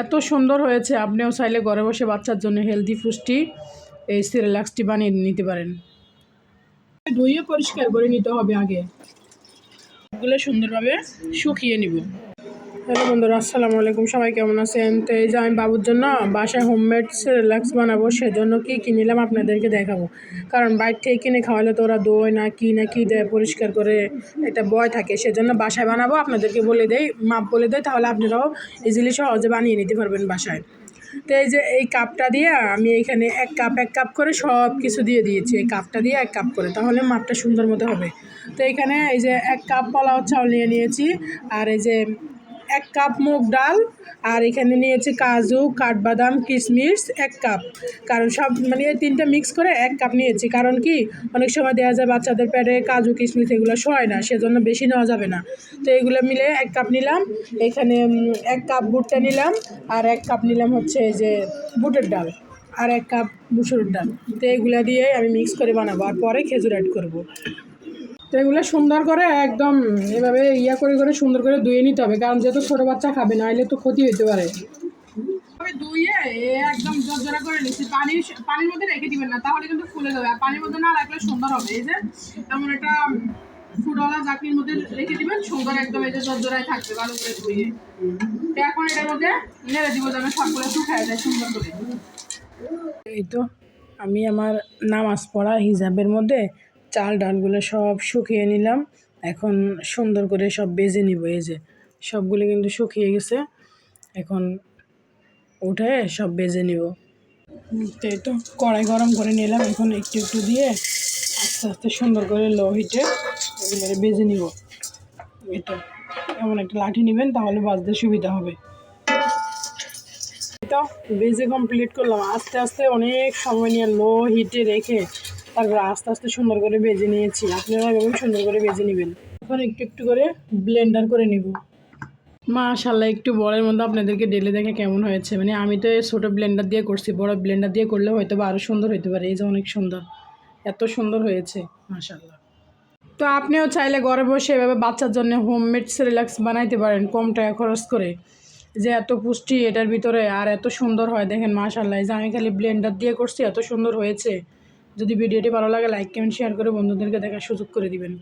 এত সুন্দর হয়েছে। আপনিও চাইলে ঘরে বসে বাচ্চার জন্য হেলদি পুষ্টি এই সেরেলাক্সটি বানিয়ে নিতে পারেন। ধুয়ে পরিষ্কার করে নিতে হবে আগে, এগুলো সুন্দরভাবে শুকিয়ে নিব। হ্যালো বন্ধুরা, আসসালামু আলাইকুম। সবাই কেমন আছেন? তো এই যে আমি বাবুর জন্য বাসায় হোমমেড সেরেলাক্স বানাবো, সেজন্য কী নিলাম আপনাদেরকে দেখাবো। কারণ বাইরে থেকে কিনে খাওয়ালে তো ওরা দই না কি দেয় পরিষ্কার করে, একটা ভয় থাকে। সেজন্য বাসায় বানাবো, আপনাদেরকে বলে দেই, মাপ বলে দেয়, তাহলে আপনারাও ইজিলি সহজে বানিয়ে নিতে পারবেন বাসায়। তো এই যে এই কাপটা দিয়ে আমি এখানে এক কাপ করে সব কিছু দিয়ে দিয়েছি। এই কাপটা দিয়ে 1 কাপ করে, তাহলে মাপটা সুন্দর মতো হবে। তো এখানে এই যে 1 কাপ পোলাও চাউল নিয়েছি, আর এই যে 1 কাপ মুগ ডাল, আর এখানে নিয়েছি কাজু, কাঠবাদাম, কিশমিশ 1 কাপ। কারণ সব এই 3টা মিক্স করে 1 কাপ নিয়েছি। কারণ কি অনেক সময় দেওয়া যায় বাচ্চাদের পেটে কাজু কিশমিশ এগুলো সয় না, সেজন্য বেশি নেওয়া যাবে না। তো এগুলো মিলে 1 কাপ নিলাম। এখানে 1 কাপ ভুট্টা নিলাম, আর 1 কাপ নিলাম হচ্ছে এই যে বুটের ডাল, আর 1 কাপ মুসুরের ডাল। তো এগুলো দিয়ে আমি মিক্স করে বানাবো, আর পরে খেজুর অ্যাড করবো। তো এগুলো সুন্দর করে একদম এভাবে করে সুন্দর করে ধুয়ে নিতে হবে, কারণ যেহেতু ছোটো বাচ্চা খাবে, না এলে তো ক্ষতি হতে পারে। ধুয়ে একদম জর্জরা করে নিচ্ছি। পানির মধ্যে রেখে দিবেন না, তাহলে কিন্তু ফুলে যাবে। আর পানির মধ্যে না রাখলে সুন্দর হবে। এই যে এমন একটা ফুটওয়ালা চাকরির মধ্যে রেখে দিবেন, সুন্দর একদম এই যে জর্জরায় থাকবে ভালো করে ধুয়ে। তো এখন এটার মধ্যে নেড়ে দিব যেন সবগুলো শুকায় যায় সুন্দর করে। এই তো আমি আমার নামাজ পড়া হিজাবের মধ্যে চাল ডালগুলো সব শুকিয়ে নিলাম। এখন সুন্দর করে সব বেজে নিব। এই যে সবগুলো কিন্তু শুকিয়ে গেছে, এখন উঠে সব বেজে নিব। তো এই তো কড়াই গরম করে নিলাম, এখন একটু দিয়ে আস্তে আস্তে সুন্দর করে লো হিটে এগুলো বেজে নিব। এই তো এমন একটা লাঠি নেবেন, তাহলে বাজতে সুবিধা হবে। তো বেজে কমপ্লিট করলাম। আস্তে আস্তে অনেক সময় নিয়ে লো হিটে রেখে তারপর আস্তে আস্তে সুন্দর করে ভেজে নিয়েছি। আপনারা এভাবে সুন্দর করে ভেজে নেবেন। এখন একটু করে ব্লেন্ডার করে নিব। মাশাআল্লাহ, একটু বড়ের মধ্যে আপনাদেরকে ঢেলে দেখে কেমন হয়েছে। আমি তো ছোটো ব্লেন্ডার দিয়ে করছি, বড় ব্লেন্ডার দিয়ে করলে হয়তো বা আরও সুন্দর হতে পারে। এই যে অনেক সুন্দর, এত সুন্দর হয়েছে মাশাআল্লাহ। তো আপনিও চাইলে ঘরে বসে এভাবে বাচ্চার জন্য হোমমেড সেরেলাক্স বানাইতে পারেন কম টাকা খরচ করে। যে এত পুষ্টি এটার ভিতরে, আর এত সুন্দর হয় দেখেন মাশাআল্লাহ। এই যে আমি খালি ব্লেন্ডার দিয়ে করছি, এত সুন্দর হয়েছে। যদি ভিডিওটি ভালো লাগে লাইক কমেন্ট শেয়ার করে বন্ধুদেরকে দেখার সুযোগ করে দিবেন।